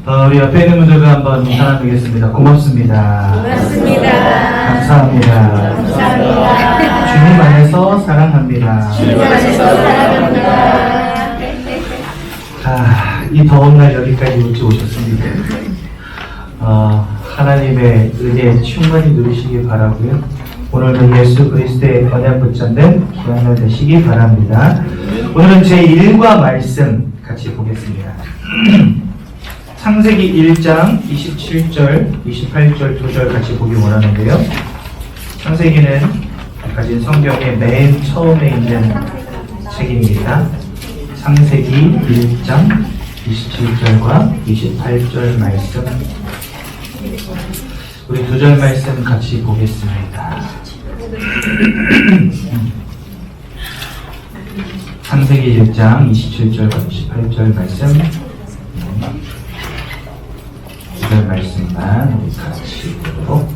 우리 옆에 있는 분들과 한번 인사 나누겠습니다. 고맙습니다. 고맙습니다. 감사합니다. 감사합니다. 주님 안에서 사랑합니다. 주님 안에서 사랑합니다. 이 더운 날 여기까지 일찍 오셨습니다. 하나님의 은혜 충만히 누리시기 바라고요. 오늘도 예수 그리스도의 언약 붙잡는 귀한 날 되시기 바랍니다. 오늘은 제1과 말씀 같이 보겠습니다. 창세기 1장 27절, 28절 두 절 같이 보기 원하는데요. 창세기는 가진 성경의 맨 처음에 있는 책입니다. 창세기 1장 27절과 28절 말씀, 우리 두 절 말씀 같이 보겠습니다. 창세기 1장 27절과 28절 말씀, 두 절 말씀만 우리 같이 보도록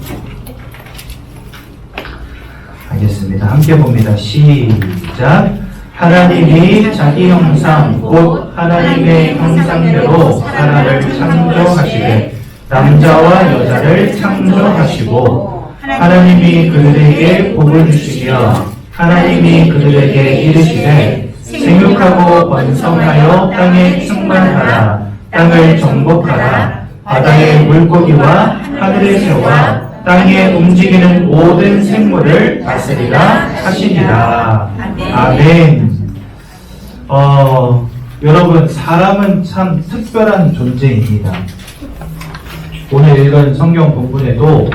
하겠습니다. 함께 봅니다. 시작. 하나님이 자기 형상 곧 하나님의 형상대로 사람을 창조하시되 남자와 여자를 창조하시고 하나님이 그들에게 복을 주시며 하나님이 그들에게 이르시되 생육하고 번성하여 땅에 충만하라. 땅을 정복하라. 바다의 물고기와 하늘의 새와 땅에 움직이는 모든 생물을 다스리라 하시니라. 아멘. 여러분, 사람은 참 특별한 존재입니다. 오늘 읽은 성경 본문에도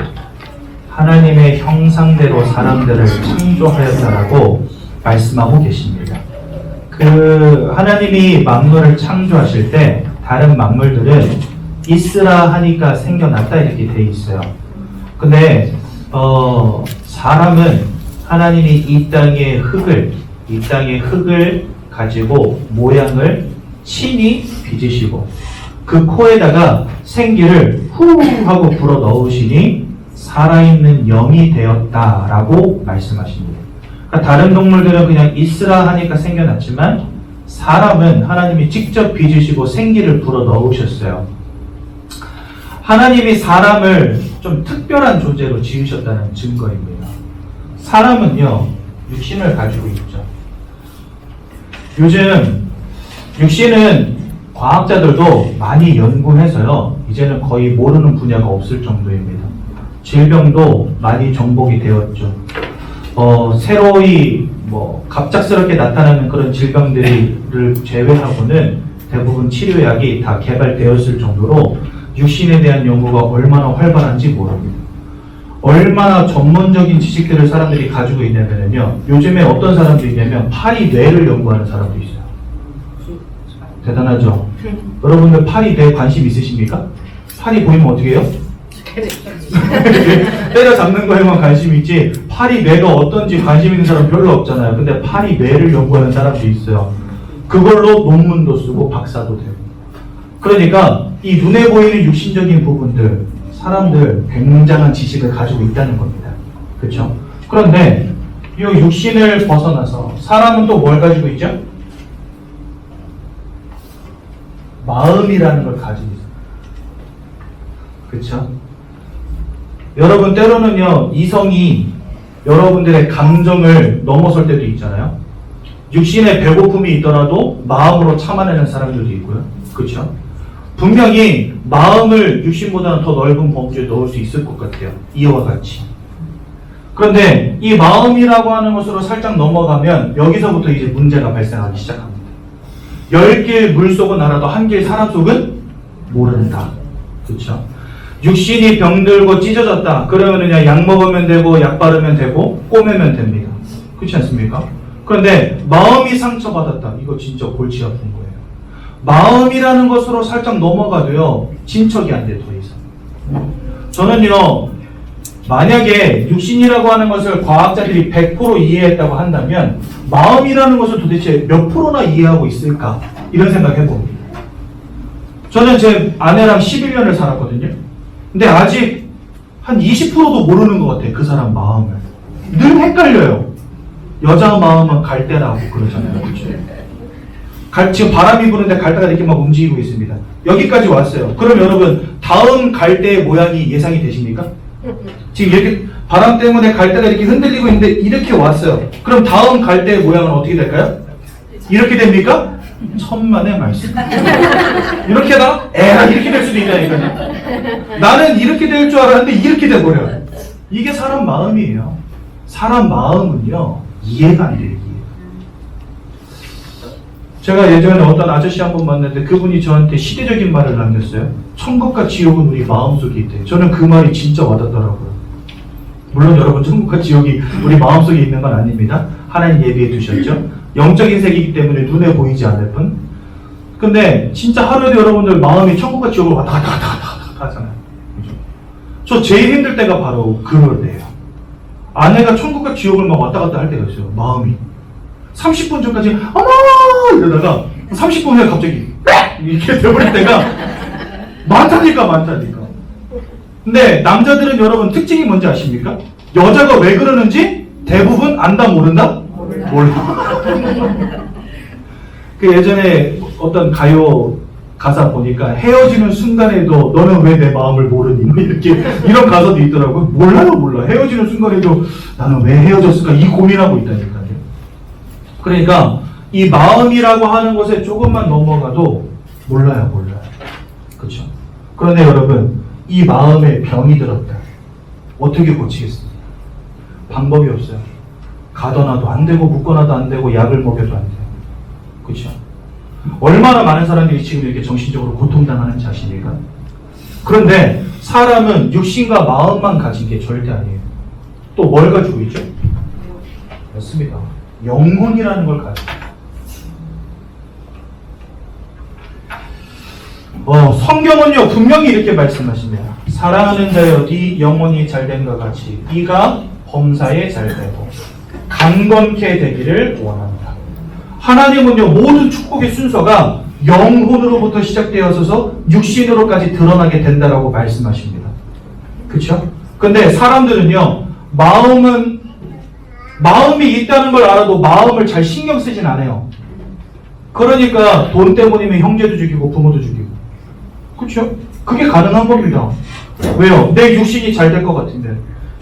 하나님의 형상대로 사람들을 창조하였다라고 말씀하고 계십니다. 하나님이 만물을 창조하실 때 다른 만물들은 있으라 하니까 생겨났다 이렇게 돼 있어요. 근데 사람은 하나님이 이 땅의 흙을 가지고 모양을 친히 빚으시고 그 코에다가 생기를 후 하고 불어 넣으시니 살아있는 영이 되었다라고 말씀하십니다. 그러니까 다른 동물들은 그냥 있으라 하니까 생겨났지만 사람은 하나님이 직접 빚으시고 생기를 불어 넣으셨어요. 하나님이 사람을 좀 특별한 존재로 지으셨다는 증거입니다. 사람은요, 육신을 가지고 있죠. 요즘 육신은 과학자들도 많이 연구해서요, 이제는 거의 모르는 분야가 없을 정도입니다. 질병도 많이 정복이 되었죠. 새로이 갑작스럽게 나타나는 그런 질병들을 제외하고는 대부분 치료약이 다 개발되었을 정도로 육신에 대한 연구가 얼마나 활발한지 모릅니다. 얼마나 전문적인 지식들을 사람들이 가지고 있냐면요, 요즘에 어떤 사람도 있냐면 파리 뇌를 연구하는 사람도 있어요. 대단하죠? 여러분들 파리 뇌에 관심 있으십니까? 파리 보이면 어떻게 해요? 때려잡는 거에만 관심 있지 파리 뇌가 어떤지 관심 있는 사람 별로 없잖아요. 근데 파리 뇌를 연구하는 사람도 있어요. 그걸로 논문도 쓰고 박사도 되고. 그러니까 이 눈에 보이는 육신적인 부분들, 사람들 굉장한 지식을 가지고 있다는 겁니다. 그렇죠? 그런데 이 육신을 벗어나서 사람은 또 뭘 가지고 있죠? 마음이라는 걸 가지고 있어요. 그렇죠? 여러분, 때로는요, 이성이 여러분들의 감정을 넘어설 때도 있잖아요. 육신에 배고픔이 있더라도 마음으로 참아내는 사람들도 있고요. 그렇죠? 분명히 마음을 육신보다는 더 넓은 범주에 넣을 수 있을 것 같아요. 이와 같이. 그런데 이 마음이라고 하는 것으로 살짝 넘어가면 여기서부터 이제 문제가 발생하기 시작합니다. 10길 물속은 알아도 한 길 사람 속은 모른다. 그렇죠? 육신이 병들고 찢어졌다. 그러면 그냥 약 먹으면 되고 약 바르면 되고 꼬매면 됩니다. 그렇지 않습니까? 그런데 마음이 상처받았다. 이거 진짜 골치 아픈 거예요. 마음이라는 것으로 살짝 넘어가도요, 진척이 안 돼, 더 이상. 저는요, 만약에 육신이라고 하는 것을 과학자들이 100% 이해했다고 한다면 마음이라는 것을 도대체 몇 프로나 이해하고 있을까? 이런 생각 해봅니다. 저는 제 아내랑 11년을 살았거든요. 근데 아직 한 20%도 모르는 것 같아요. 그 사람 마음을. 늘 헷갈려요. 여자 마음은 갈대라고 그러잖아요. 그렇죠? 지금 바람이 부는데 갈대가 이렇게 막 움직이고 있습니다. 여기까지 왔어요. 그럼 여러분 다음 갈대의 모양이 예상이 되십니까? 지금 이렇게 바람 때문에 갈대가 이렇게 흔들리고 있는데 이렇게 왔어요. 그럼 다음 갈대의 모양은 어떻게 될까요? 이렇게 됩니까? 천만의 말씀. 이렇게 하다가 에라 이렇게 될 수도 있다니까요. 나는 이렇게 될 줄 알았는데 이렇게 돼버려요. 이게 사람 마음이에요. 사람 마음은요 이해가 안 돼요. 제가 예전에 어떤 아저씨 한 분 만났는데 그분이 저한테 시대적인 말을 남겼어요. 천국과 지옥은 우리 마음속에 있대. 저는 그 말이 진짜 와닿더라고요. 물론 여러분 천국과 지옥이 우리 마음속에 있는 건 아닙니다. 하나님 예비해 두셨죠. 영적인 세계이기 때문에 눈에 보이지 않을 뿐. 근데 진짜 하루에도 여러분들 마음이 천국과 지옥을 왔다 갔다 하잖아요. 저 제일 힘들 때가 바로 그럴 때예요. 아내가 천국과 지옥을 막 왔다 갔다 할 때가 있어요. 마음이 30분 전까지 어머 이러다가 30분 후에 갑자기 이렇게 돼버릴 때가 많다니까. 근데 남자들은 여러분 특징이 뭔지 아십니까? 여자가 왜 그러는지 대부분 안다 모른다? 몰라. 그 예전에 어떤 가요 가사 보니까 헤어지는 순간에도 너는 왜 내 마음을 모르니? 이렇게 이런 가사도 있더라고요. 몰라. 헤어지는 순간에도 나는 왜 헤어졌을까? 이 고민하고 있다니까요. 그러니까 이 마음이라고 하는 것에 조금만 넘어가도 몰라요. 그렇죠? 그런데 여러분 이 마음에 병이 들었다. 어떻게 고치겠습니까? 방법이 없어요. 가둬놔도 안 되고 묶어놔도 안 되고 약을 먹여도 안 돼요. 그렇죠? 얼마나 많은 사람들이 지금 이렇게 정신적으로 고통당하는지 아십니까? 그런데 사람은 육신과 마음만 가진 게 절대 아니에요. 또 뭘 가지고 있죠? 맞습니다. 영혼이라는 걸 가지고 성경은요 분명히 이렇게 말씀하십니다. 사랑하는 자여 네 영혼이 잘된과 같이 네가 범사에 잘되고 강건케 되기를 원합니다. 하나님은요 모든 축복의 순서가 영혼으로부터 시작되어서 육신으로까지 드러나게 된다라고 말씀하십니다. 그렇죠? 근데 사람들은요 마음이 있다는 걸 알아도 마음을 잘 신경 쓰진 않아요. 그러니까 돈 때문이면 형제도 죽이고 부모도 죽이고. 그렇죠? 그게 가능한 겁니다. 왜요? 내 육신이 잘 될 것 같은데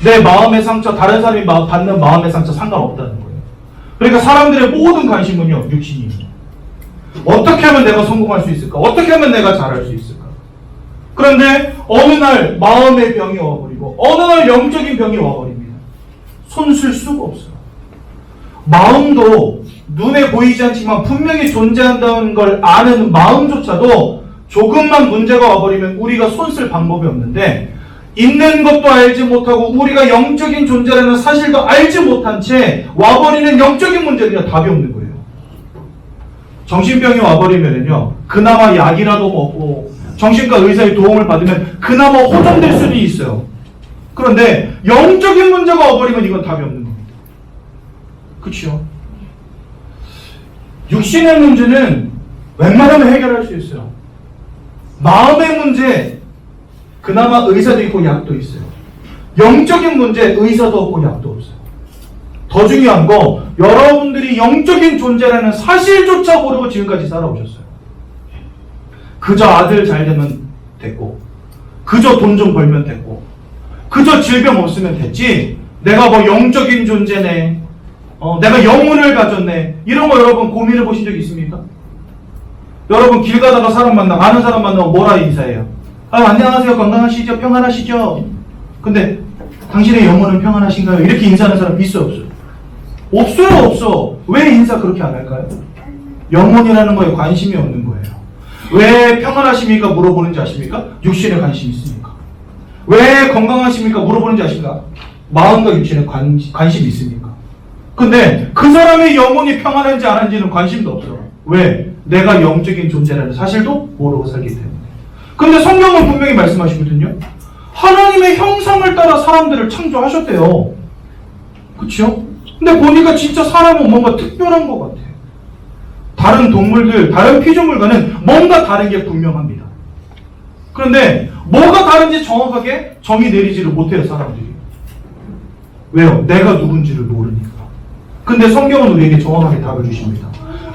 내 마음의 상처, 다른 사람이 받는 마음의 상처 상관없다는 거예요. 그러니까 사람들의 모든 관심은요 육신이에요. 어떻게 하면 내가 성공할 수 있을까? 어떻게 하면 내가 잘할 수 있을까? 그런데 어느 날 마음의 병이 와버리고 어느 날 영적인 병이 와버립니다. 손 쓸 수가 없어요. 마음도 눈에 보이지 않지만 분명히 존재한다는 걸 아는 마음조차도 조금만 문제가 와버리면 우리가 손 쓸 방법이 없는데 있는 것도 알지 못하고 우리가 영적인 존재라는 사실도 알지 못한 채 와버리는 영적인 문제는요 답이 없는 거예요. 정신병이 와버리면요 그나마 약이라도 먹고 정신과 의사의 도움을 받으면 그나마 호전될 수는 있어요. 그런데 영적인 문제가 와버리면 이건 답이 없는 겁니다. 그렇죠? 육신의 문제는 웬만하면 해결할 수 있어요. 마음의 문제 그나마 의사도 있고 약도 있어요. 영적인 문제 의사도 없고 약도 없어요. 더 중요한 거 여러분들이 영적인 존재라는 사실조차 모르고 지금까지 살아오셨어요. 그저 아들 잘 되면 됐고 그저 돈 좀 벌면 됐고 그저 질병 없으면 됐지 내가 뭐 영적인 존재네 내가 영혼을 가졌네 이런 거 여러분 고민해 보신 적 있습니까? 여러분 길 가다가 아는 사람 만나면 뭐라 인사해요? 안녕하세요 건강하시죠? 평안하시죠? 근데 당신의 영혼은 평안하신가요? 이렇게 인사하는 사람 있어요 없어요? 없어. 왜 인사 그렇게 안 할까요? 영혼이라는 거에 관심이 없는 거예요. 왜 평안하십니까? 물어보는지 아십니까? 육신에 관심이 있으니까. 왜 건강하십니까? 물어보는지 아십니까? 마음과 육신에 관심이 있으니까. 근데 그 사람의 영혼이 평안한지 안 한지는 관심도 없어. 왜? 내가 영적인 존재라는 사실도 모르고 살기 때문에. 근데 성경은 분명히 말씀하시거든요. 하나님의 형상을 따라 사람들을 창조하셨대요. 그렇죠? 근데 보니까 진짜 사람은 뭔가 특별한 것 같아. 다른 동물들, 다른 피조물과는 뭔가 다른 게 분명합니다. 그런데 뭐가 다른지 정확하게 정의 내리지를 못해요, 사람들이. 왜요? 내가 누군지를 모르니까. 근데 성경은 우리에게 정확하게 답을 주십니다.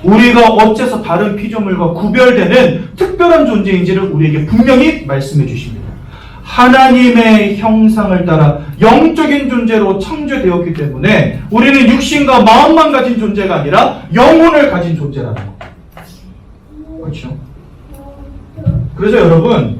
우리가 어째서 다른 피조물과 구별되는 특별한 존재인지를 우리에게 분명히 말씀해 주십니다. 하나님의 형상을 따라 영적인 존재로 창조되었기 때문에 우리는 육신과 마음만 가진 존재가 아니라 영혼을 가진 존재라는 거. 그렇죠? 그래서 여러분,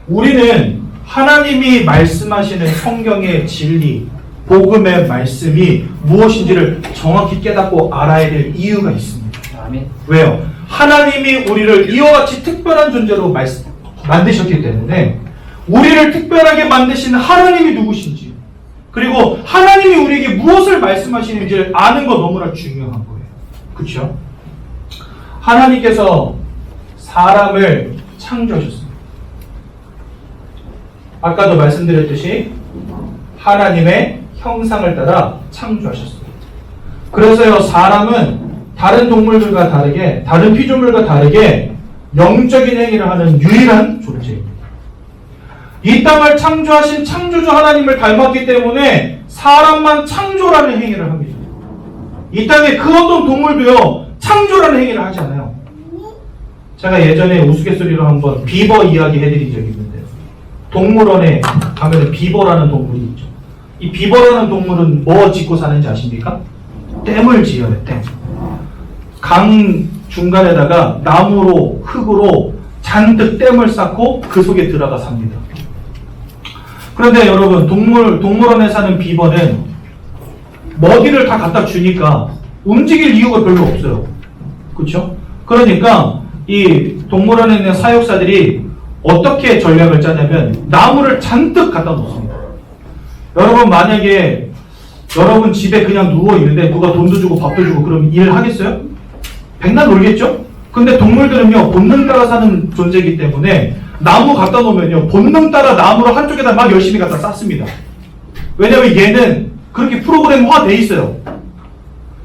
우리는 하나님이 말씀하시는 성경의 진리, 복음의 말씀이 무엇인지를 정확히 깨닫고 알아야 될 이유가 있습니다. 아멘. 왜요? 하나님이 우리를 이와 같이 특별한 존재로 만드셨기 때문에 우리를 특별하게 만드신 하나님이 누구신지, 그리고 하나님이 우리에게 무엇을 말씀하시는지를 아는 거 너무나 중요한 거예요. 그렇죠? 하나님께서 사람을 창조하셨습니다. 아까도 말씀드렸듯이 하나님의 형상을 따라 창조하셨습니다. 그래서요, 사람은 다른 동물들과 다르게, 다른 피조물과 다르게 영적인 행위를 하는 유일한 존재입니다. 이 땅을 창조하신 창조주 하나님을 닮았기 때문에 사람만 창조라는 행위를 합니다. 이 땅에 그 어떤 동물도요, 창조라는 행위를 하지 않아요. 제가 예전에 우스갯소리로 한번 비버 이야기 해드린 적이 있는데, 동물원에 가면 비버라는 동물이 있죠. 이 비버라는 동물은 뭐 짓고 사는지 아십니까? 댐을 지어요, 댐. 강 중간에다가 나무로, 흙으로 잔뜩 댐을 쌓고 그 속에 들어가 삽니다. 그런데 여러분, 동물원에 사는 비버는 먹이를 다 갖다 주니까 움직일 이유가 별로 없어요. 그렇죠? 그러니까 이 동물원에 있는 사육사들이 어떻게 전략을 짜냐면 나무를 잔뜩 갖다 놓습니다. 여러분, 만약에 여러분 집에 그냥 누워 있는데 누가 돈도 주고 밥도 주고 그러면 일 하겠어요? 백날 놀겠죠? 근데 동물들은요, 본능 따라 사는 존재이기 때문에 나무 갖다 놓으면요, 본능 따라 나무를 한쪽에다 막 열심히 갖다 쌓습니다. 왜냐면 얘는 그렇게 프로그램화 돼 있어요.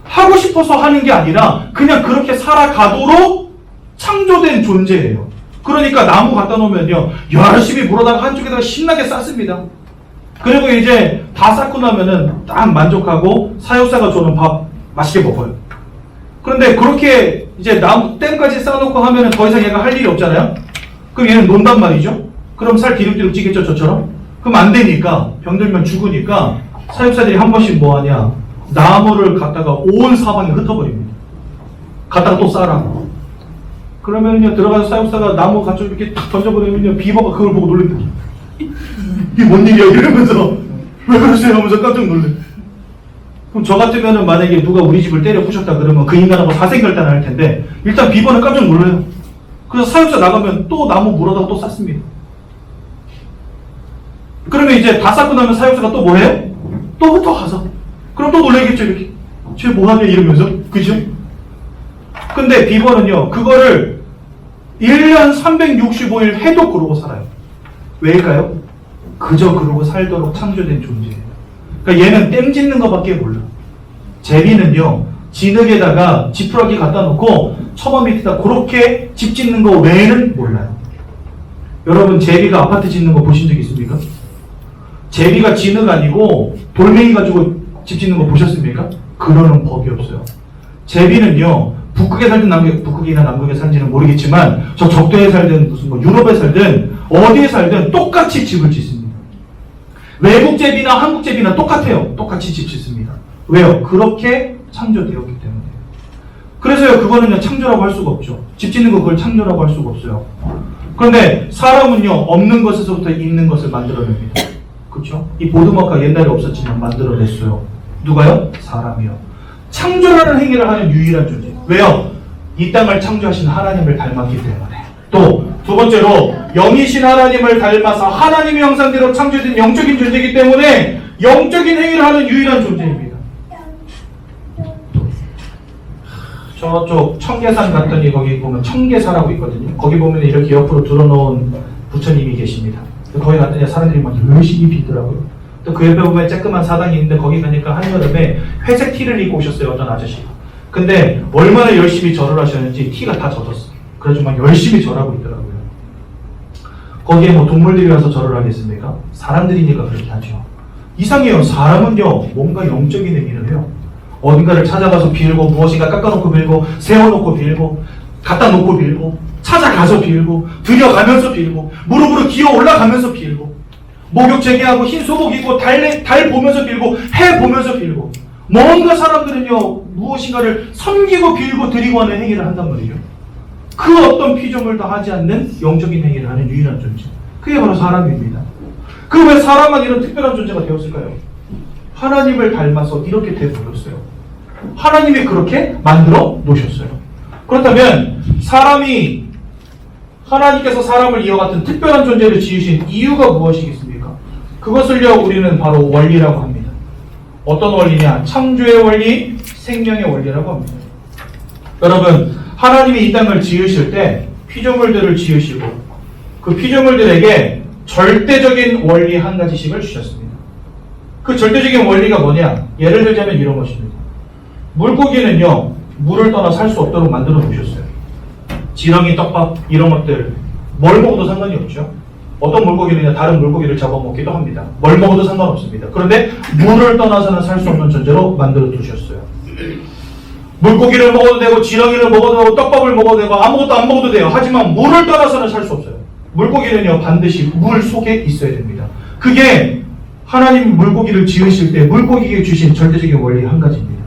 하고 싶어서 하는 게 아니라 그냥 그렇게 살아가도록 창조된 존재예요. 그러니까 나무 갖다 놓으면요, 열심히 물어다가 한쪽에다가 신나게 쌓습니다. 그리고 이제 다 쌓고 나면은 딱 만족하고 사육사가 주는 밥 맛있게 먹어요. 그런데 그렇게 이제 나무 댐까지 쌓아놓고 하면은 더 이상 얘가 할 일이 없잖아요? 그럼 얘는 논단 말이죠? 그럼 살 디룩디룩 찌겠죠, 저처럼? 그럼 안 되니까, 병들면 죽으니까 사육사들이 한 번씩 뭐 하냐? 나무를 갖다가 온 사방에 흩어버립니다. 갖다가 또 쌓으라고. 그러면요, 들어가서 사육사가 나무 갖다 이렇게 탁 던져버리면요, 비버가 그걸 보고 놀랍니다. 이게 뭔 일이야? 이러면서, 왜 그러세요? 하면서 깜짝 놀래. 그럼 저 같으면은 만약에 누가 우리 집을 때려 부셨다 그러면 그 인간하고 사생결단을 할 텐데, 일단 비버는 깜짝 놀라요. 그래서 사육사 나가면 또 나무 물어다가 또 쌓습니다. 그러면 이제 다 쌓고 나면 사육사가 또 뭐 해요? 또 흩어가서. 그럼 또 놀라겠죠, 이렇게. 쟤 뭐하냐, 이러면서. 그죠? 근데 비버는요, 그거를 1년 365일 해도 그러고 살아요. 왜일까요? 그저 그러고 살도록 창조된 존재예요. 그러니까 얘는 댐 짓는 것밖에 몰라. 제비는요, 진흙에다가 지푸라기 갖다 놓고 처마 밑에다 그렇게 집 짓는 거 외에는 몰라요. 여러분, 제비가 아파트 짓는 거 보신 적 있습니까? 제비가 진흙 아니고 돌멩이 가지고 집 짓는 거 보셨습니까? 그러는 법이 없어요. 제비는요, 북극에 살든 북극이나 남극에 살지는 모르겠지만 저 적도에 살든 무슨 뭐 유럽에 살든 어디에 살든 똑같이 집을 짓습니다. 외국 제비나 한국 제비나 똑같아요. 똑같이 집 짓습니다. 왜요? 그렇게 창조되었기 때문에. 그래서요, 그거는요, 창조라고 할 수가 없죠. 집 짓는 거 그걸 창조라고 할 수가 없어요. 그런데 사람은요, 없는 것에서부터 있는 것을 만들어냅니다. 그렇죠? 이 보드마크가 옛날에 없었지만 만들어냈어요. 누가요? 사람이요. 창조라는 행위를 하는 유일한 존재. 왜요? 이 땅을 창조하신 하나님을 닮았기 때문에. 또 두 번째로 영이신 하나님을 닮아서 하나님의 형상대로 창조된 영적인 존재이기 때문에 영적인 행위를 하는 유일한 존재입니다. 저쪽 청계산 갔더니 거기 보면 청계사라고 있거든요. 거기 보면 이렇게 옆으로 들어놓은 부처님이 계십니다. 거기 갔더니 사람들이 막 열심히 비더라고요. 또 그 옆에 보면 쬐끄만 사당이 있는데 거기 가니까 한여름에 회색 티를 입고 오셨어요, 어떤 아저씨가. 근데 얼마나 열심히 절을 하셨는지 티가 다 젖었어요. 그래서 막 열심히 절하고 있더라고요. 거기에 뭐 동물들이 와서 절을 하겠습니까? 사람들이니까 그렇게 하죠. 이상해요. 사람은요, 뭔가 영적인 행위를 해요. 어딘가를 찾아가서 빌고, 무엇인가 깎아놓고 빌고, 세워놓고 빌고, 갖다 놓고 빌고, 찾아가서 빌고, 들여가면서 빌고, 무릎으로 기어 올라가면서 빌고, 목욕 재개하고 흰 소복 입고 달 보면서 빌고, 해 보면서 빌고, 뭔가 사람들은요 무엇인가를 섬기고 빌고 드리고 하는 행위를 한단 말이죠. 그 어떤 피조물도 하지 않는 영적인 행위를 하는 유일한 존재, 그게 바로 사람입니다. 그 왜 사람만 이런 특별한 존재가 되었을까요? 하나님을 닮아서 이렇게 되어버렸어요. 하나님이 그렇게 만들어 놓으셨어요. 그렇다면 하나님께서 사람을 이와 같은 특별한 존재를 지으신 이유가 무엇이겠습니까? 그것을요 우리는 바로 원리라고 합니다. 어떤 원리냐? 창조의 원리, 생명의 원리라고 합니다. 여러분, 하나님이 이 땅을 지으실 때 피조물들을 지으시고 그 피조물들에게 절대적인 원리 한 가지씩을 주셨습니다. 그 절대적인 원리가 뭐냐? 예를 들자면 이런 것입니다. 물고기는요 물을 떠나 살 수 없도록 만들어 놓으셨어요. 지렁이, 떡밥 이런 것들 뭘 먹어도 상관이 없죠. 어떤 물고기는 다른 물고기를 잡아먹기도 합니다. 뭘 먹어도 상관없습니다. 그런데 물을 떠나서는 살 수 없는 존재로 만들어 두셨어요. 물고기를 먹어도 되고 지렁이를 먹어도 되고 떡밥을 먹어도 되고 아무것도 안 먹어도 돼요. 하지만 물을 떠나서는 살 수 없어요. 물고기는요 반드시 물 속에 있어야 됩니다. 그게 하나님 물고기를 지으실 때 물고기에게 주신 절대적인 원리 한 가지입니다.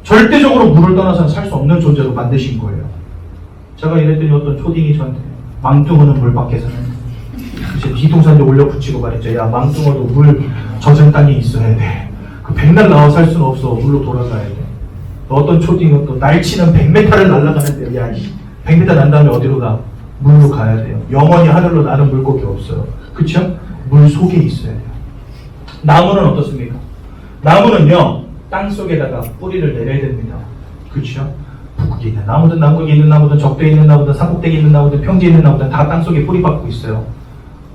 절대적으로 물을 떠나서는 살 수 없는 존재로 만드신 거예요. 제가 이랬더니 어떤 초딩이 저한테 망둥어는 물 밖에서는 이제 뒤통수한테 올려 붙이고 말했죠. 야, 망둥어도 물 젖은 땅에 있어야 돼. 그 백날 나와 살 수는 없어. 물로 돌아가야 돼. 어떤 초딩은 또 날치는 100m를 날아가는데 야, 100m 난 다음에 어디로 가? 물로 가야 돼요. 영원히 하늘로 나는 물고기 없어요. 그쵸? 물 속에 있어야 돼요. 나무는 어떻습니까? 나무는요 땅 속에다가 뿌리를 내려야 됩니다. 그쵸? 북극에 있는 나무든 남극에 있는 나무든 적도에 있는 나무든 산꼭대기에 있는 나무든 평지에 있는 나무든 다 땅 속에 뿌리 박고 있어요.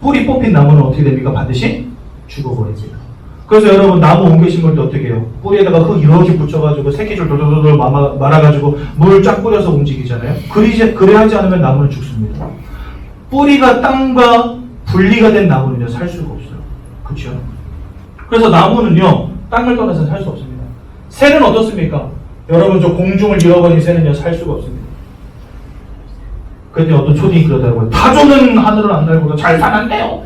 뿌리 뽑힌 나무는 어떻게 됩니까? 반드시 죽어버립니다. 그래서 여러분 나무 옮겨 심을 때 어떻게 해요? 뿌리에다가 흙 이렇게 붙여가지고 새끼줄 돌돌돌 말아가지고 물 쫙 뿌려서 움직이잖아요. 그래야지 않으면 나무는 죽습니다. 뿌리가 땅과 분리가 된 나무는요 살 수가 없어요. 그렇죠? 그래서 나무는요 땅을 떠나서 살 수 없습니다. 새는 어떻습니까? 여러분 저 공중을 잃어버린 새는요 살 수가 없습니다. 그랬더니 어떤 초딩이 그러더라고요. 타조는 하늘을 안 날고 잘 사는데요.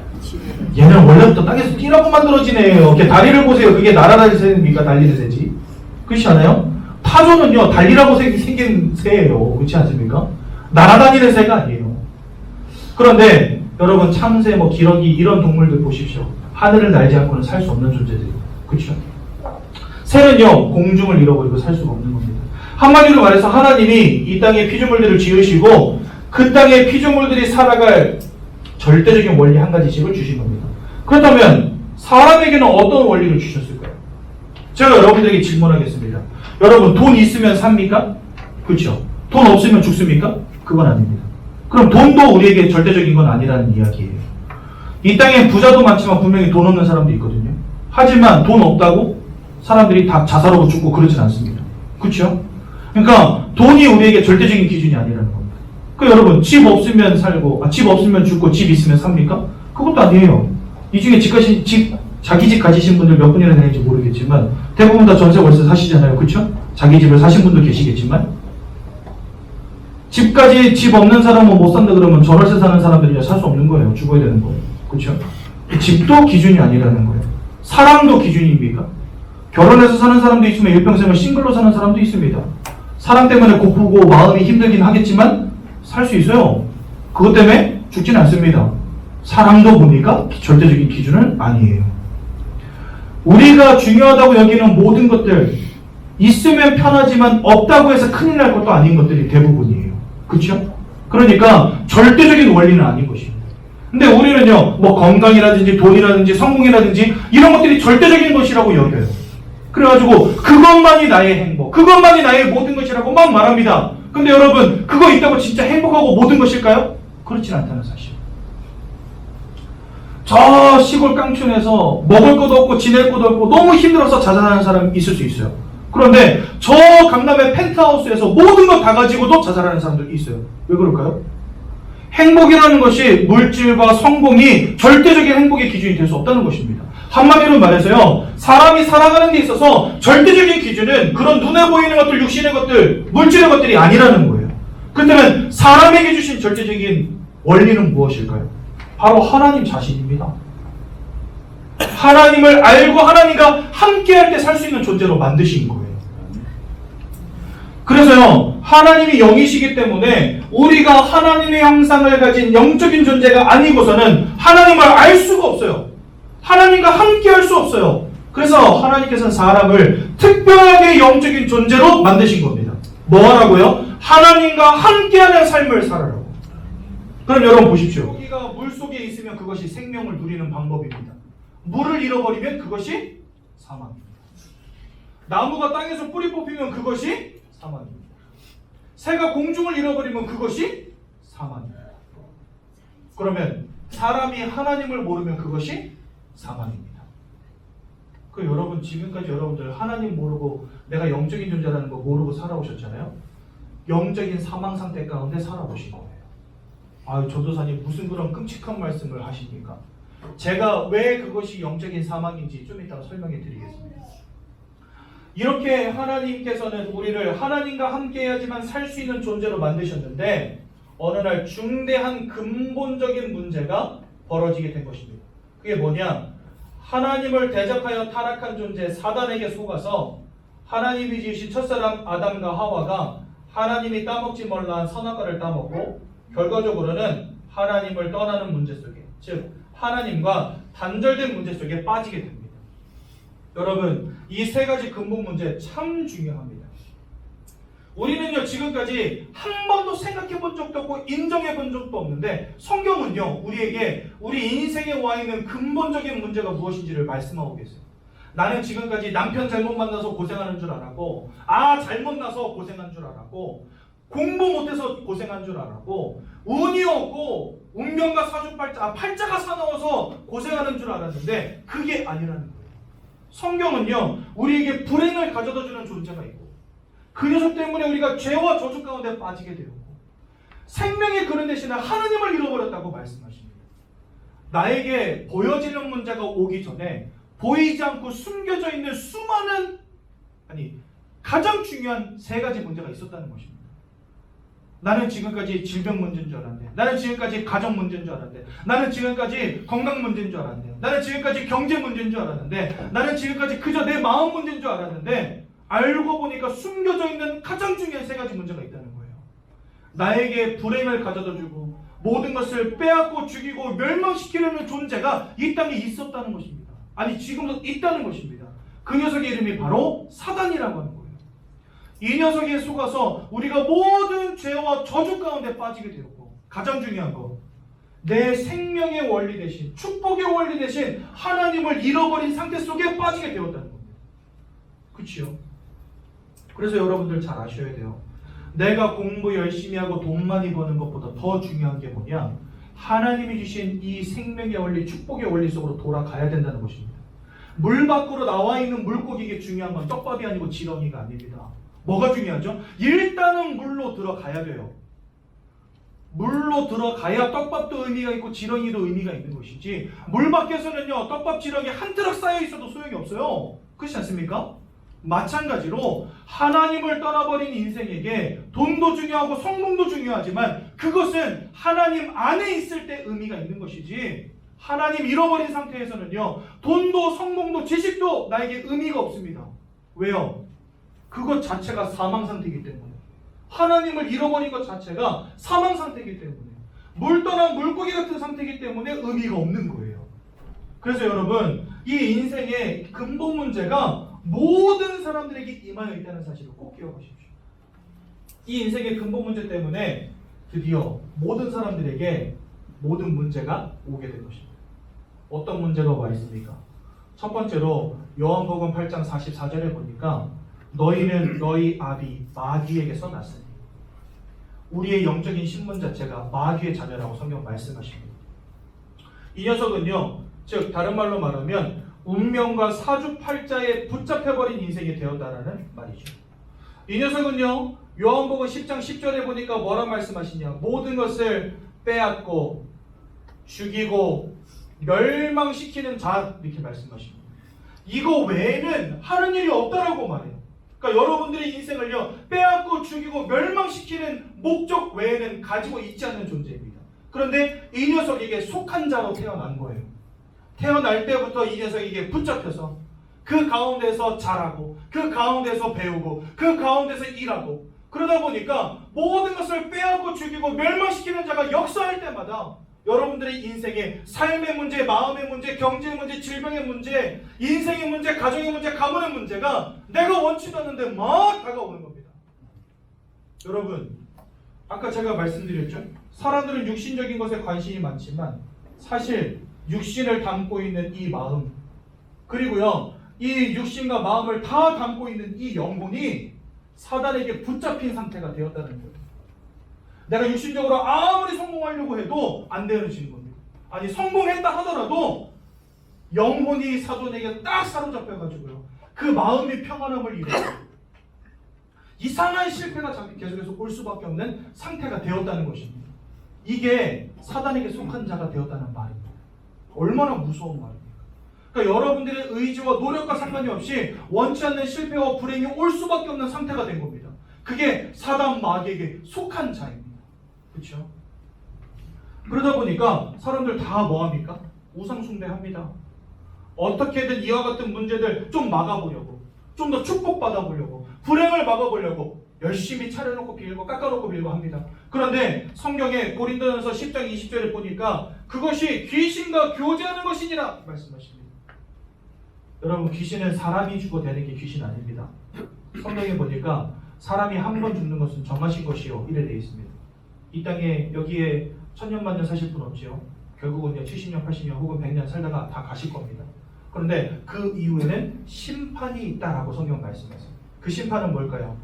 얘는 원래부터 땅에서 뛰라고 만들어진 애예요. 이렇게 다리를 보세요. 그게 날아다니는 새입니까? 달리는 새지. 그렇지 않아요? 타조는요 달리라고 생긴 새예요. 그렇지 않습니까? 날아다니는 새가 아니에요. 그런데 여러분 참새, 기러기 이런 동물들 보십시오. 하늘을 날지 않고는 살 수 없는 존재들이에요. 그렇죠? 새는요 공중을 잃어버리고 살 수가 없는 겁니다. 한마디로 말해서 하나님이 이 땅의 피조물들을 지으시고 그 땅의 피조물들이 살아갈 절대적인 원리 한 가지씩을 주신 겁니다. 그렇다면 사람에게는 어떤 원리를 주셨을까요? 제가 여러분들에게 질문하겠습니다. 여러분 돈 있으면 삽니까? 그렇죠? 돈 없으면 죽습니까? 그건 아닙니다. 그럼 돈도 우리에게 절대적인 건 아니라는 이야기예요. 이 땅에 부자도 많지만 분명히 돈 없는 사람도 있거든요. 하지만 돈 없다고 사람들이 다 자살하고 죽고 그러진 않습니다. 그렇죠? 그러니까 돈이 우리에게 절대적인 기준이 아니라는 겁니다. 그 여러분 집 없으면 살고 집 없으면 죽고 집 있으면 삽니까? 그것도 아니에요. 이 중에 자기 집 가지신 분들 몇 분이나 되는지 모르겠지만 대부분 다 전세 월세 사시잖아요. 그렇죠? 자기 집을 사신 분도 계시겠지만 집 없는 사람은 못 산다 그러면 전월세 사는 사람들이 살 수 없는 거예요. 죽어야 되는 거예요. 그렇죠? 집도 기준이 아니라는 거예요. 사랑도 기준입니까? 결혼해서 사는 사람도 있으면 일평생을 싱글로 사는 사람도 있습니다. 사랑 때문에 고프고 마음이 힘들긴 하겠지만 살 수 있어요. 그것 때문에 죽지는 않습니다. 사랑도 보니까 절대적인 기준은 아니에요. 우리가 중요하다고 여기는 모든 것들 있으면 편하지만 없다고 해서 큰일 날 것도 아닌 것들이 대부분이에요. 그렇죠? 그러니까 절대적인 원리는 아닌 것입니다. 근데 우리는요 건강이라든지 돈이라든지 성공이라든지 이런 것들이 절대적인 것이라고 여겨요. 그래가지고 그것만이 나의 행복, 그것만이 나의 모든 것이라고 막 말합니다. 근데 여러분 그거 있다고 진짜 행복하고 모든 것일까요? 그렇진 않다는 사실. 저 시골 깡촌에서 먹을 것도 없고 지낼 것도 없고 너무 힘들어서 자살하는 사람이 있을 수 있어요. 그런데 저 강남의 펜트하우스에서 모든 것 다 가지고도 자살하는 사람들이 있어요. 왜 그럴까요? 행복이라는 것이 물질과 성공이 절대적인 행복의 기준이 될 수 없다는 것입니다. 한마디로 말해서요, 사람이 살아가는 데 있어서 절대적인 기준은 그런 눈에 보이는 것들, 육신의 것들, 물질의 것들이 아니라는 거예요. 그렇다면 사람에게 주신 절대적인 원리는 무엇일까요? 바로 하나님 자신입니다. 하나님을 알고 하나님과 함께할 때 살 수 있는 존재로 만드신 거예요. 그래서요, 하나님이 영이시기 때문에 우리가 하나님의 형상을 가진 영적인 존재가 아니고서는 하나님을 알 수가 없어요. 하나님과 함께할 수 없어요. 그래서 하나님께서는 사람을 특별하게 영적인 존재로 만드신 겁니다. 뭐 하라고요? 하나님과 함께하는 삶을 살아라고. 그럼 여러분 보십시오. 고기가 물속에 있으면 그것이 생명을 누리는 방법입니다. 물을 잃어버리면 그것이 사망입니다. 나무가 땅에서 뿌리 뽑히면 그것이 사망입니다. 새가 공중을 잃어버리면 그것이 사망입니다. 그러면 사람이 하나님을 모르면 그것이 사망입니다. 그 여러분 지금까지 여러분들 하나님 모르고 내가 영적인 존재라는 거 모르고 살아오셨잖아요. 영적인 사망 상태 가운데 살아오신 거예요. 아, 전도사님 무슨 그런 끔찍한 말씀을 하십니까? 제가 왜 그것이 영적인 사망인지 좀 이따가 설명해 드리겠습니다. 이렇게 하나님께서는 우리를 하나님과 함께해야지만 살 수 있는 존재로 만드셨는데 어느 날 중대한 근본적인 문제가 벌어지게 된 것입니다. 그게 뭐냐? 하나님을 대적하여 타락한 존재 사단에게 속아서 하나님이 지으신 첫사람 아담과 하와가 하나님이 따먹지 말라한 선악과를 따먹고 결과적으로는 하나님을 떠나는 문제 속에, 즉 하나님과 단절된 문제 속에 빠지게 됩니다. 여러분, 이 세 가지 근본 문제 참 중요합니다. 우리는요, 지금까지 한 번도 생각해 본 적도 없고 인정해 본 적도 없는데 성경은요, 우리에게 우리 인생에 와 있는 근본적인 문제가 무엇인지를 말씀하고 계세요. 나는 지금까지 남편 잘못 만나서 고생하는 줄 알았고, 잘못 나서 고생한 줄 알았고, 공부 못해서 고생한 줄 알았고, 운이 없고 운명과 사주팔자, 팔자가 사나워서 고생하는 줄 알았는데 그게 아니라는 거예요. 성경은요, 우리에게 불행을 가져다주는 존재가 있고 그 녀석 때문에 우리가 죄와 저주 가운데 빠지게 되었고 생명의 그런 대신에 하나님을 잃어버렸다고 말씀하십니다. 나에게 보여지는 문제가 오기 전에 보이지 않고 숨겨져 있는 수많은, 가장 중요한 세 가지 문제가 있었다는 것입니다. 나는 지금까지 질병 문제인 줄 알았는데, 나는 지금까지 가정 문제인 줄 알았는데, 나는 지금까지 건강 문제인 줄 알았는데, 나는 지금까지 경제 문제인 줄 알았는데, 나는 지금까지 그저 내 마음 문제인 줄 알았는데 알고 보니까 숨겨져 있는 가장 중요한 세 가지 문제가 있다는 거예요. 나에게 불행을 가져다주고 모든 것을 빼앗고 죽이고 멸망시키려는 존재가 이 땅에 있었다는 것입니다. 지금도 있다는 것입니다. 그 녀석의 이름이 바로 사단이라고 하는 거예요. 이 녀석에 속아서 우리가 모든 죄와 저주 가운데 빠지게 되었고, 가장 중요한 거, 내 생명의 원리 대신, 축복의 원리 대신 하나님을 잃어버린 상태 속에 빠지게 되었다는 겁니다. 그치요? 그래서 여러분들 잘 아셔야 돼요. 내가 공부 열심히 하고 돈 많이 버는 것보다 더 중요한 게 뭐냐? 하나님이 주신 이 생명의 원리, 축복의 원리 속으로 돌아가야 된다는 것입니다. 물 밖으로 나와 있는 물고기에게 중요한 건 떡밥이 아니고 지렁이가 아닙니다. 뭐가 중요하죠? 일단은 물로 들어가야 돼요. 물로 들어가야 떡밥도 의미가 있고 지렁이도 의미가 있는 것이지, 물 밖에서는요, 떡밥 지렁이 한 트럭 쌓여 있어도 소용이 없어요. 그렇지 않습니까? 마찬가지로 하나님을 떠나버린 인생에게 돈도 중요하고 성공도 중요하지만 그것은 하나님 안에 있을 때 의미가 있는 것이지, 하나님 잃어버린 상태에서는요, 돈도 성공도 지식도 나에게 의미가 없습니다. 왜요? 그것 자체가 사망 상태이기 때문에, 하나님을 잃어버린 것 자체가 사망 상태이기 때문에, 물 떠난 물고기 같은 상태이기 때문에 의미가 없는 거예요. 그래서 여러분, 이 인생의 근본 문제가 모든 사람들에게 임하여 있다는 사실을 꼭 기억하십시오. 이 인생의 근본 문제 때문에 드디어 모든 사람들에게 모든 문제가 오게 된 것입니다. 어떤 문제가 와 있습니까? 첫 번째로 요한복음 8장 44절에 보니까 너희는 너희 아비 마귀에게서 났으니, 우리의 영적인 신분 자체가 마귀의 자녀라고 성경 말씀하십니다. 이 녀석은요, 즉 다른 말로 말하면 운명과 사주팔자에 붙잡혀버린 인생이 되었다라는 말이죠. 이 녀석은요, 요한복음 10장 10절에 보니까 뭐라 말씀하시냐? 모든 것을 빼앗고 죽이고 멸망시키는 자 이렇게 말씀하십니다. 이거 외에는 하는 일이 없다라고 말해요. 그러니까 여러분들의 인생을요 빼앗고 죽이고 멸망시키는 목적 외에는 가지고 있지 않는 존재입니다. 그런데 이 녀석에게 속한 자로 태어난 거예요. 태어날 때부터 이 녀석에게 붙잡혀서 그 가운데서 자라고 그 가운데서 배우고 그 가운데서 일하고 그러다 보니까 모든 것을 빼앗고 죽이고 멸망시키는 자가 역사할 때마다 여러분들의 인생의 삶의 문제, 마음의 문제, 경제의 문제, 질병의 문제, 인생의 문제, 가정의 문제, 가문의 문제가 내가 원치도 않는데 막 다가오는 겁니다. 여러분, 아까 제가 말씀드렸죠? 사람들은 육신적인 것에 관심이 많지만 사실 육신을 담고 있는 이 마음 그리고요 이 육신과 마음을 다 담고 있는 이 영혼이 사단에게 붙잡힌 상태가 되었다는 거예요. 내가 육신적으로 아무리 성공하려고 해도 안 되어지는 겁니다. 아니 성공했다 하더라도 영혼이 사돈에게 딱 사로잡혀가지고요 그 마음의 평안함을 잃어요. 이상한 실패가 계속해서 올 수밖에 없는 상태가 되었다는 것입니다. 이게 사단에게 속한 자가 되었다는 말입니다. 얼마나 무서운 말입니까? 그러니까 여러분들의 의지와 노력과 상관이 없이 원치 않는 실패와 불행이 올 수밖에 없는 상태가 된 겁니다. 그게 사단 마귀에게 속한 자입니다. 그렇죠? 그러다 보니까 사람들 다 뭐합니까? 우상 숭배합니다. 어떻게든 이와 같은 문제들 좀 막아보려고 좀 더 축복받아보려고 불행을 막아보려고 열심히 차려놓고 빌고 깎아놓고 빌고 합니다. 그런데 성경에 고린도전서 10장 20절에 보니까 그것이 귀신과 교제하는 것이니라 말씀하십니다. 여러분 귀신은 사람이 주고 되는 게 귀신 아닙니다. 성경에 보니까 사람이 한 번 죽는 것은 정하신 것이요 이래 되어 있습니다. 이 땅에 여기에 천년만년 사실 분 없지요. 결국은요 70년 80년 혹은 100년 살다가 다 가실 겁니다. 그런데 그 이후에는 심판이 있다라고 성경 말씀하세요. 그 심판은 뭘까요?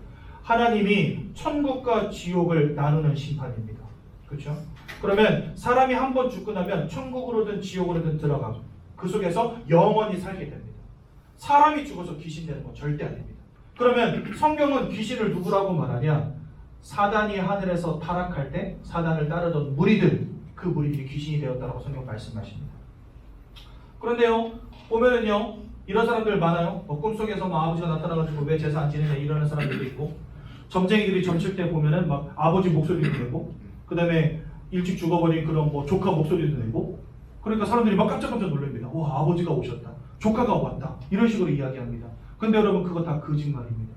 하나님이 천국과 지옥을 나누는 심판입니다. 그렇죠? 그러면 사람이 한 번 죽고 나면 천국으로든 지옥으로든 들어가고 그 속에서 영원히 살게 됩니다. 사람이 죽어서 귀신 되는 건 절대 아닙니다. 그러면 성경은 귀신을 누구라고 말하냐? 사단이 하늘에서 타락할 때 사단을 따르던 무리들, 그 무리들이 귀신이 되었다라고 성경 말씀하십니다. 그런데요, 보면은요, 이런 사람들 많아요. 꿈속에서 아버지가 나타나가지고 왜 제사 안 지내냐 이러는 사람들도 있고, 점쟁이들이 점칠 때 보면은 막 아버지 목소리도 내고, 그 다음에 일찍 죽어버린 그런 조카 목소리도 내고, 그러니까 사람들이 막 깜짝깜짝 놀랍니다. 와, 아버지가 오셨다. 조카가 왔다. 이런 식으로 이야기합니다. 근데 여러분 그거 다 거짓말입니다.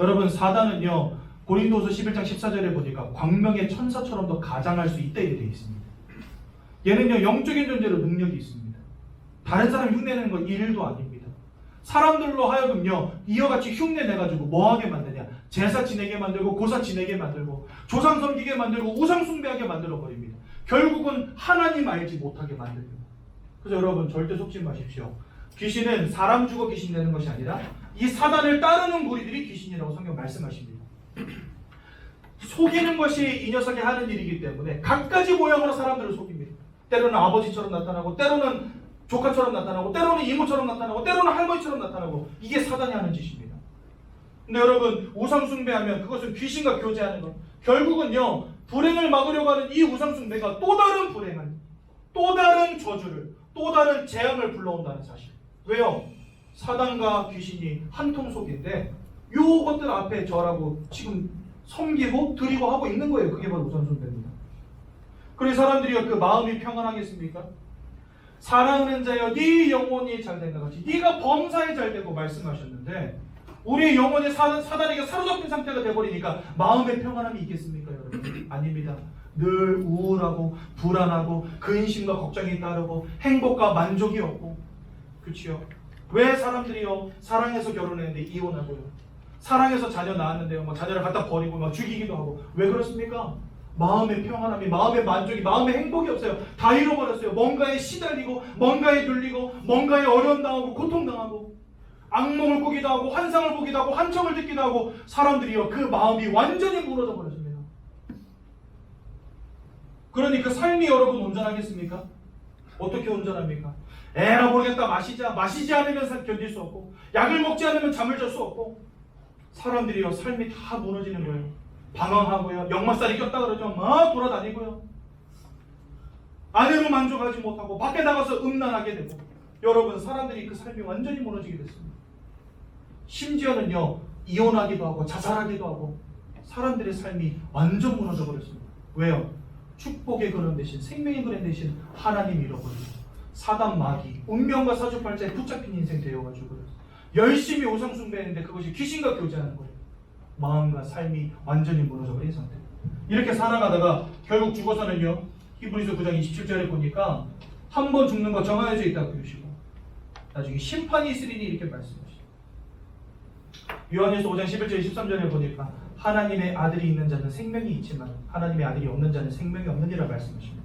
여러분 사단은요 고린도서 11장 14절에 보니까 광명의 천사처럼도 가장할 수 있다 이렇게 되어 있습니다. 얘는요 영적인 존재로 능력이 있습니다. 다른 사람 흉내내는 거 일도 아닙니다. 사람들로 하여금요 이와 같이 흉내내가지고 뭐하게 만드냐, 제사 지내게 만들고 고사 지내게 만들고 조상 섬기게 만들고 우상 숭배하게 만들어 버립니다. 결국은 하나님 알지 못하게 만듭니다. 그래서 여러분 절대 속지 마십시오. 귀신은 사람 주고 귀신 되는 것이 아니라 이 사단을 따르는 무리들이 귀신이라고 성경 말씀하십니다. 속이는 것이 이 녀석이 하는 일이기 때문에 갖가지 모양으로 사람들을 속입니다. 때로는 아버지처럼 나타나고 때로는 조카처럼 나타나고 때로는 이모처럼 나타나고 때로는 할머니처럼 나타나고 이게 사단이 하는 짓입니다. 근데 여러분 우상 숭배하면 그것은 귀신과 교제하는 것, 결국은요 불행을 막으려고 하는 이 우상 숭배가 또 다른 불행을, 또 다른 저주를, 또 다른 재앙을 불러온다는 사실. 왜요? 사단과 귀신이 한 통 속인데 요것들 앞에 절하고 지금 섬기고 드리고 하고 있는 거예요. 그게 바로 우상 숭배입니다. 그래서 사람들이 그 마음이 평안하겠습니까? 사랑하는 자여 네 영혼이 잘된 것 같이 네가 범사에 잘되고 말씀하셨는데 우리의 영혼이 사단에게 사로잡힌 상태가 되어버리니까 마음의 평안함이 있겠습니까 여러분? 아닙니다. 늘 우울하고 불안하고 근심과 걱정이 따르고 행복과 만족이 없고, 그렇지요? 왜 사람들이요 사랑해서 결혼했는데 이혼하고요, 사랑해서 자녀 낳았는데요 막 자녀를 갖다 버리고 막 죽이기도 하고, 왜 그렇습니까? 마음의 평안함이, 마음의 만족이, 마음의 행복이 없어요. 다 잃어버렸어요. 뭔가에 시달리고 뭔가에 눌리고 뭔가에 어려움 당하고 고통 당하고 악몽을 꾸기도 하고 환상을 보기도 하고 환청을 듣기도 하고, 사람들이요 그 마음이 완전히 무너져 버렸습니다. 그러니 그 삶이 여러분 온전하겠습니까? 어떻게 온전합니까? 에라 모르겠다 마시지 않으면 견딜 수 없고 약을 먹지 않으면 잠을 잘 수 없고, 사람들이요 삶이 다 무너지는 거예요. 방황하고요 역마살이 꼈다 그러죠. 막 돌아다니고요. 아내로 만족하지 못하고 밖에 나가서 음란하게 되고, 여러분 사람들이 그 삶이 완전히 무너지게 됐습니다. 심지어는요 이혼하기도 하고 자살하기도 하고 사람들의 삶이 완전 무너져 버렸습니다. 왜요? 축복의 근원 대신 생명의 근원 대신 하나님 잃어버리고 사단 마귀 운명과 사주팔자에 붙잡힌 인생 되어가지고 열심히 우상 숭배했는데 그것이 귀신과 교제하는 거예요. 마음과 삶이 완전히 무너져버린 상태. 이렇게 살아가다가 결국 죽어서는요 히브리서 9장 27절에 보니까 한 번 죽는 거 정하여져 있다고 그러시고 나중에 심판이 있으리니 이렇게 말씀하시죠. 요한일서 5장 11절 13절에 보니까 하나님의 아들이 있는 자는 생명이 있지만 하나님의 아들이 없는 자는 생명이 없느니라 말씀하십니다.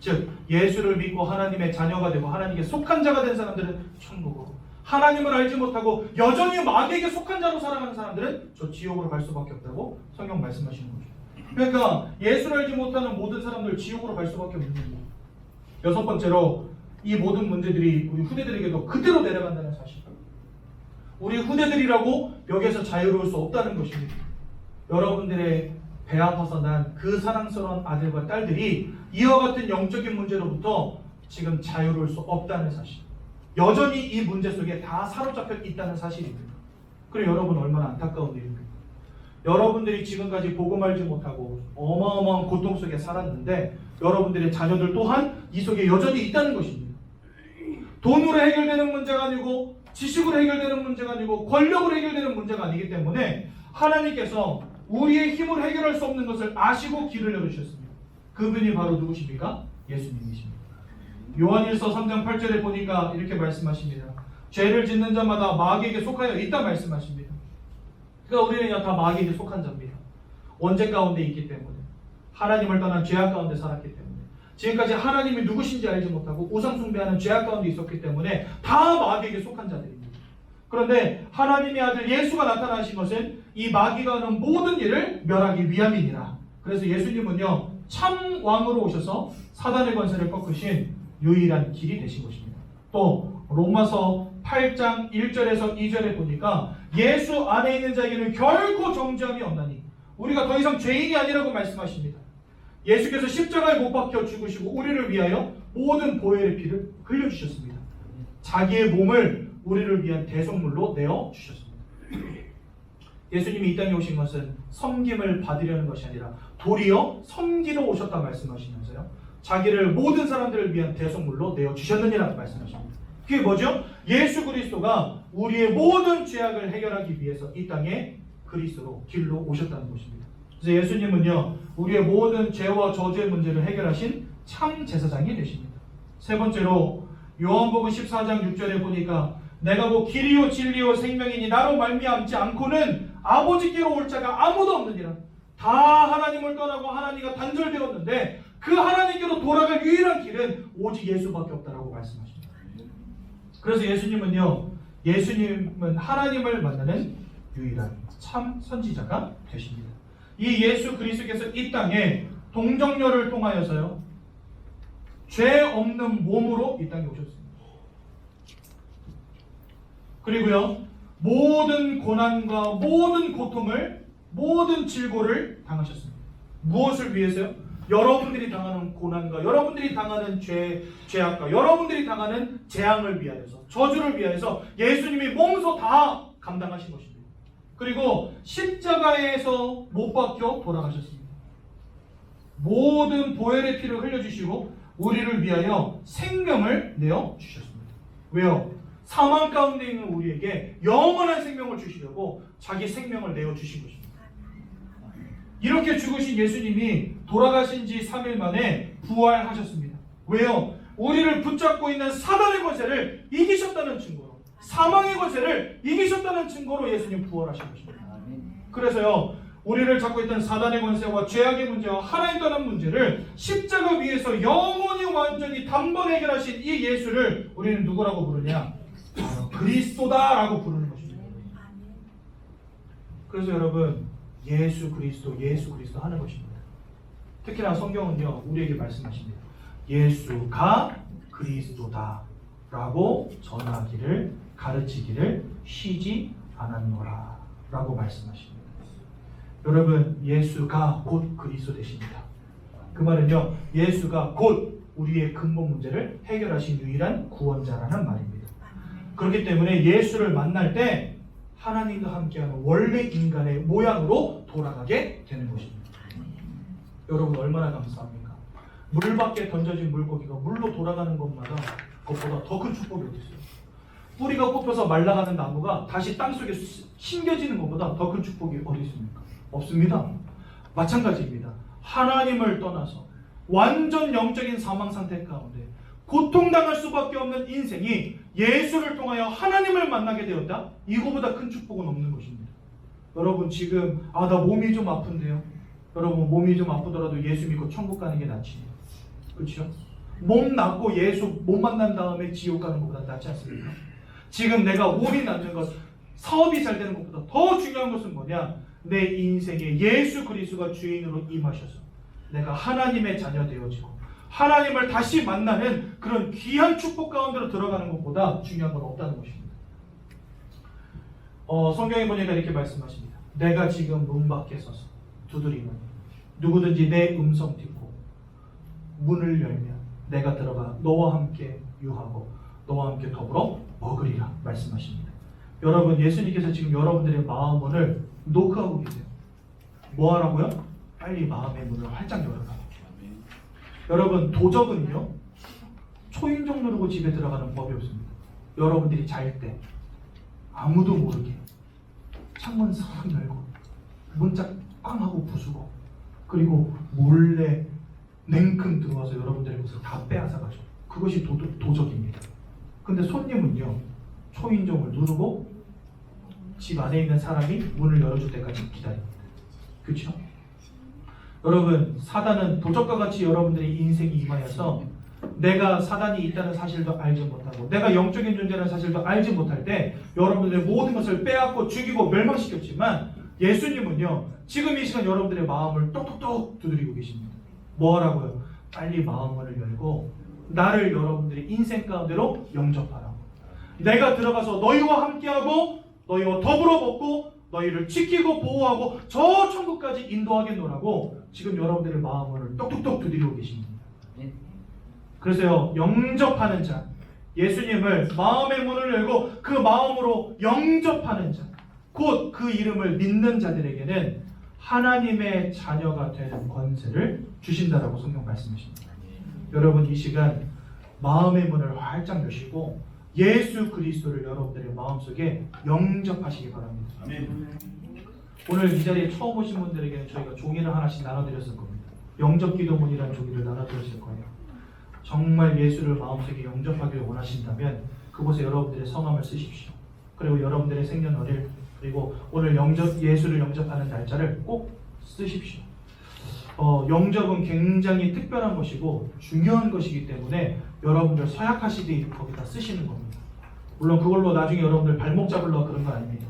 즉 예수를 믿고 하나님의 자녀가 되고 하나님께 속한 자가 된 사람들은 천국으로, 하나님을 알지 못하고 여전히 마귀에게 속한 자로 살아가는 사람들은 저 지옥으로 갈 수밖에 없다고 성경 말씀하시는 거죠. 그러니까 예수를 알지 못하는 모든 사람들 지옥으로 갈 수밖에 없는 거예요. 여섯 번째로 이 모든 문제들이 우리 후대들에게도 그대로 내려간다는 사실. 우리 후대들이라고 여기에서 자유로울 수 없다는 것입니다. 여러분들의 배 아파서 난 그 사랑스러운 아들과 딸들이 이와 같은 영적인 문제로부터 지금 자유로울 수 없다는 사실. 여전히 이 문제 속에 다 사로잡혀 있다는 사실입니다. 그리고 여러분 얼마나 안타까운 일입니까? 여러분들이 지금까지 복음 알지 못하고 어마어마한 고통 속에 살았는데 여러분들의 자녀들 또한 이 속에 여전히 있다는 것입니다. 돈으로 해결되는 문제가 아니고 지식으로 해결되는 문제가 아니고 권력으로 해결되는 문제가 아니기 때문에 하나님께서 우리의 힘으로 해결할 수 없는 것을 아시고 길을 열어주셨습니다. 그분이 바로 누구십니까? 예수님이십니다. 요한일서 3장 8절에 보니까 이렇게 말씀하십니다. 죄를 짓는 자마다 마귀에게 속하여 있다 말씀하십니다. 그러니까 우리는 다 마귀에게 속한 자입니다. 원죄 가운데 있기 때문에, 하나님을 떠난 죄악 가운데 살았기 때문에, 지금까지 하나님이 누구신지 알지 못하고 우상 숭배하는 죄악 가운데 있었기 때문에 다 마귀에게 속한 자들입니다. 그런데 하나님의 아들 예수가 나타나신 것은 이 마귀가 하는 모든 일을 멸하기 위함이니라. 그래서 예수님은요 참 왕으로 오셔서 사단의 권세를 꺾으신 유일한 길이 되신 것입니다. 또 로마서 8장 1절에서 2절에 보니까 예수 안에 있는 자에게는 결코 정죄함이 없나니 우리가 더 이상 죄인이 아니라고 말씀하십니다. 예수께서 십자가에 못 박혀 죽으시고 우리를 위하여 모든 보혈의 피를 흘려주셨습니다. 자기의 몸을 우리를 위한 대속물로 내어주셨습니다. 예수님이 이 땅에 오신 것은 섬김을 받으려는 것이 아니라 도리어 섬기러 오셨다 말씀하시면서요 자기를 모든 사람들을 위한 대속물로 내어주셨느니라고 말씀하십니다. 그게 뭐죠? 예수 그리스도가 우리의 모든 죄악을 해결하기 위해서 이 땅에 그리스도로 길로 오셨다는 것입니다. 그래서 예수님은요 우리의 모든 죄와 저주의 문제를 해결하신 참 제사장이 되십니다. 세 번째로 요한복음 14장 6절에 보니까 내가 곧 길이요 진리요 생명이니 나로 말미암지 않고는 아버지께로 올 자가 아무도 없느니라. 다 하나님을 떠나고 하나님과 단절되었는데 그 하나님께로 돌아갈 유일한 길은 오직 예수밖에 없다라고 말씀하십니다. 그래서 예수님은 하나님을 만나는 유일한 참 선지자가 되십니다. 이 예수 그리스도께서 이 땅에 동정녀를 통하여서요 죄 없는 몸으로 이 땅에 오셨습니다. 그리고요 모든 고난과 모든 고통을 모든 질고를 당하셨습니다. 무엇을 위해서요? 여러분들이 당하는 고난과 여러분들이 당하는 죄악과 여러분들이 당하는 재앙을 위하여서 저주를 위하여서 예수님이 몸소 다 감당하신 것입니다. 그리고 십자가에서 못 박혀 돌아가셨습니다. 모든 보혈의 피를 흘려주시고 우리를 위하여 생명을 내어주셨습니다. 왜요? 사망 가운데 있는 우리에게 영원한 생명을 주시려고 자기 생명을 내어주신 것입니다. 이렇게 죽으신 예수님이 돌아가신 지 3일 만에 부활하셨습니다. 왜요? 우리를 붙잡고 있는 사단의 권세를 이기셨다는 증거로, 사망의 권세를 이기셨다는 증거로 예수님 부활하신 것입니다. 그래서요 우리를 잡고 있던 사단의 권세와 죄악의 문제와 하나님 떠난 문제를 십자가 위에서 영원히 완전히 단번에 해결하신 이 예수를 우리는 누구라고 부르냐? 그리스도다라고 부르는 것입니다. 그래서 여러분 예수 그리스도 하는 것입니다. 특히나 성경은요 우리에게 말씀하십니다. 예수가 그리스도다라고 전하기를 가르치기를 쉬지 않았노라 라고 말씀하십니다. 여러분 예수가 곧 그리스도 되십니다. 그 말은요 예수가 곧 우리의 근본 문제를 해결하신 유일한 구원자라는 말입니다. 그렇기 때문에 예수를 만날 때 하나님과 함께하는 원래 인간의 모양으로 돌아가게 되는 것입니다. 여러분 얼마나 감사합니까? 물 밖에 던져진 물고기가 물로 돌아가는 것보다 더 큰 축복이 어디 있어요? 뿌리가 뽑혀서 말라가는 나무가 다시 땅속에 심겨지는 것보다 더 큰 축복이 어디 있습니까? 없습니다. 마찬가지입니다. 하나님을 떠나서 완전 영적인 사망 상태 가운데 고통당할 수밖에 없는 인생이 예수를 통하여 하나님을 만나게 되었다? 이거보다 큰 축복은 없는 것입니다. 여러분 지금 나 몸이 좀 아픈데요. 여러분 몸이 좀 아프더라도 예수 믿고 천국 가는 게 낫지. 그렇죠? 몸 낫고 예수 못 만난 다음에 지옥 가는 것보다 낫지 않습니까? 지금 내가 몸이 낫는 것, 사업이 잘 되는 것보다 더 중요한 것은 뭐냐? 내 인생에 예수 그리스도가 주인으로 임하셔서 내가 하나님의 자녀 되어지고 하나님을 다시 만나는 그런 귀한 축복 가운데로 들어가는 것보다 중요한 건 없다는 것입니다. 성경에 보니까 이렇게 말씀하십니다. 내가 지금 문 밖에 서서 두드리면 누구든지 내 음성 듣고 문을 열면 내가 들어가 너와 함께 유하고 너와 함께 더불어 먹으리라 말씀하십니다. 여러분 예수님께서 지금 여러분들의 마음 문을 노크하고 계세요. 뭐 하라고요? 빨리 마음의 문을 활짝 열어라. 여러분 도적은요 초인종 누르고 집에 들어가는 법이 없습니다. 여러분들이 잘 때 아무도 모르게 창문 싹 열고 문짝 꽝 하고 부수고 그리고 몰래 냉큼 들어와서 여러분들의 것을 다 빼앗아가죠. 그것이 도적입니다. 근데 손님은요 초인종을 누르고 집 안에 있는 사람이 문을 열어줄 때까지 기다립니다. 그렇죠? 여러분 사단은 도적과 같이 여러분들의 인생이 임하여서 내가 사단이 있다는 사실도 알지 못하고 내가 영적인 존재라는 사실도 알지 못할 때 여러분들의 모든 것을 빼앗고 죽이고 멸망시켰지만 예수님은요 지금 이 시간 여러분들의 마음을 똑똑똑 두드리고 계십니다. 뭐 하라고요? 빨리 마음을 열고 나를 여러분들의 인생 가운데로 영접하라고. 내가 들어가서 너희와 함께하고 너희와 더불어 먹고 너희를 지키고 보호하고 저 천국까지 인도하겠노라고 지금 여러분들의 마음을 똑똑똑 두드리고 계십니다. 그래서요 영접하는 자, 예수님을 마음의 문을 열고 그 마음으로 영접하는 자, 곧 그 이름을 믿는 자들에게는 하나님의 자녀가 되는 권세를 주신다라고 성경 말씀하십니다. 여러분 이 시간 마음의 문을 활짝 여시고 예수 그리스도를 여러분들의 마음속에 영접하시기 바랍니다. 아멘. 오늘 이 자리에 처음 오신 분들에게는 저희가 종이를 하나씩 나눠드렸을 겁니다. 영접기도문이라는 종이를 나눠드렸을 거예요. 정말 예수를 마음속에 영접하기를 원하신다면 그곳에 여러분들의 성함을 쓰십시오. 그리고 여러분들의 생년월일 그리고 오늘 예수를 영접하는 날짜를 꼭 쓰십시오. 영접은 굉장히 특별한 것이고 중요한 것이기 때문에 여러분들 서약하시듯이 거기다 쓰시는 겁니다. 물론 그걸로 나중에 여러분들 발목 잡으려고 그런 거 아닙니다.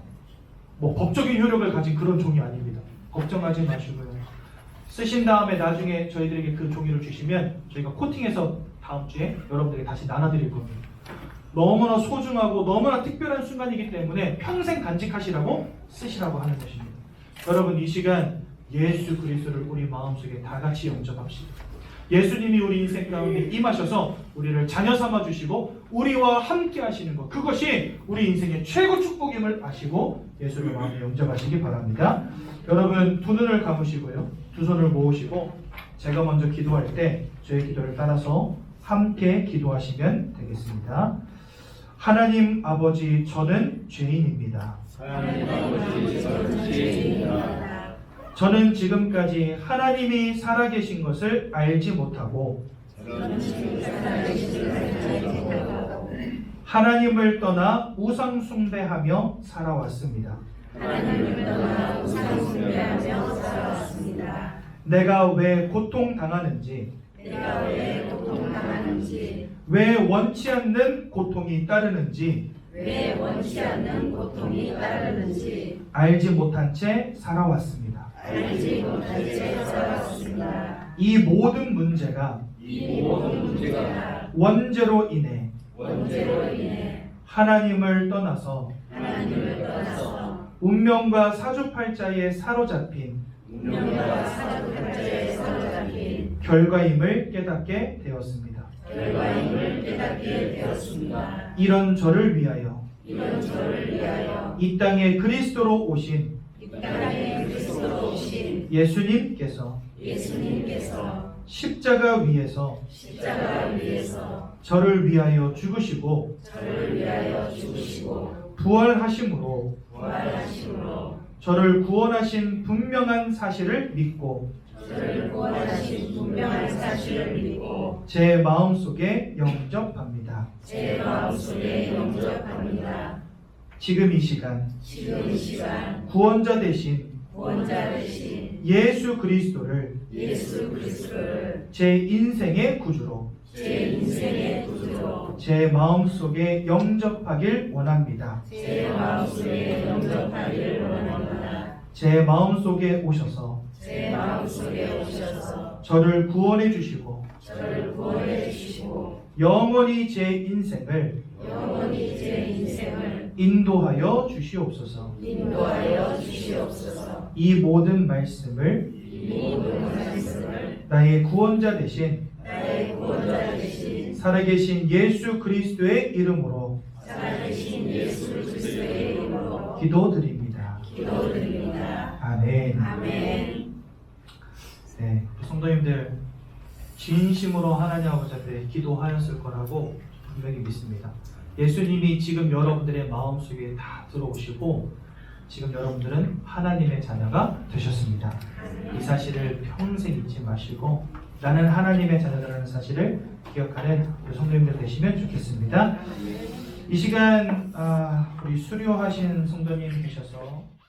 뭐 법적인 효력을 가진 그런 종이 아닙니다. 걱정하지 마시고요. 쓰신 다음에 나중에 저희들에게 그 종이를 주시면 저희가 코팅해서 다음 주에 여러분들에게 다시 나눠드릴 겁니다. 너무나 소중하고 너무나 특별한 순간이기 때문에 평생 간직하시라고 쓰시라고 하는 것입니다. 여러분 이 시간 예수 그리스도를 우리 마음속에 다 같이 영접합시다. 예수님이 우리 인생 가운데 임하셔서 우리를 자녀 삼아 주시고 우리와 함께 하시는 것, 그것이 우리 인생의 최고 축복임을 아시고 예수를 마음에 영접하시기 바랍니다. 여러분 두 눈을 감으시고요, 두 손을 모으시고 제가 먼저 기도할 때 저의 기도를 따라서 함께 기도하시면 되겠습니다. 하나님 아버지, 저는 죄인입니다. 하나님 아버지, 저는 죄인입니다. 저는 지금까지 하나님이 살아계신 것을 알지 못하고 하나님을 떠나 우상 숭배하며 살아왔습니다. 내가 왜 고통당하는지, 왜 원치 않는 고통이 따르는지 알지 못한 채 살아왔습니다. 이 모든 문제가 원죄로 인해 하나님을 떠나서 운명과 사주팔자에 사로잡힌 결과임을 깨닫게 되었습니다. 결과임을 깨닫게 되었습니다. 이런 저를 위하여 이런 저를 위하여 이 땅에 그리스도로 오신 이 땅에 그리스도로 오신 예수님께서 예수님께서 십자가 위에서 십자가 위에서 저를 위하여 죽으시고 저를 위하여 죽으시고 부활하심으로 부활하심으로 저를 구원하신 분명한 사실을 믿고 저를 구원하신 분명한 사실을 믿고 제 마음속에 영접합니다. 제 마음속에 영접합니다. 지금 이 시간 지금 이 시간 구원자 되신 구원자 되신 예수 그리스도를 예수 그리스도를 제 인생의 구주로 제 인생의 구주로 제 마음속에 영접하길 원합니다. 제 마음속에 영접하기를 원합니다. 제 마음속에 오셔서 제 마음속에 오셔서 저를 구원해 주시고 저를 구원해 주시고 영원히 제 인생을 영원히 제 인생을 인도하여 주시옵소서. 인도하여 주시옵소서. 이 모든 말씀을 이 모든 말씀을 나의 구원자 되신 나의 구원자 되신 살아계신 예수 그리스도의 이름으로 살아계신 예수 그리스도의 이름으로 기도드립니다. 기도드립니다. 아멘. 아멘. 네, 성도님들 진심으로 하나님 아버지 앞에 기도하였을 거라고 분명히 믿습니다. 예수님이 지금 여러분들의 마음속에 다 들어오시고 지금 여러분들은 하나님의 자녀가 되셨습니다. 이 사실을 평생 잊지 마시고 나는 하나님의 자녀다라는 사실을 기억하는 우리 성도님들 되시면 좋겠습니다. 이 시간 우리 수료하신 성도님 계셔서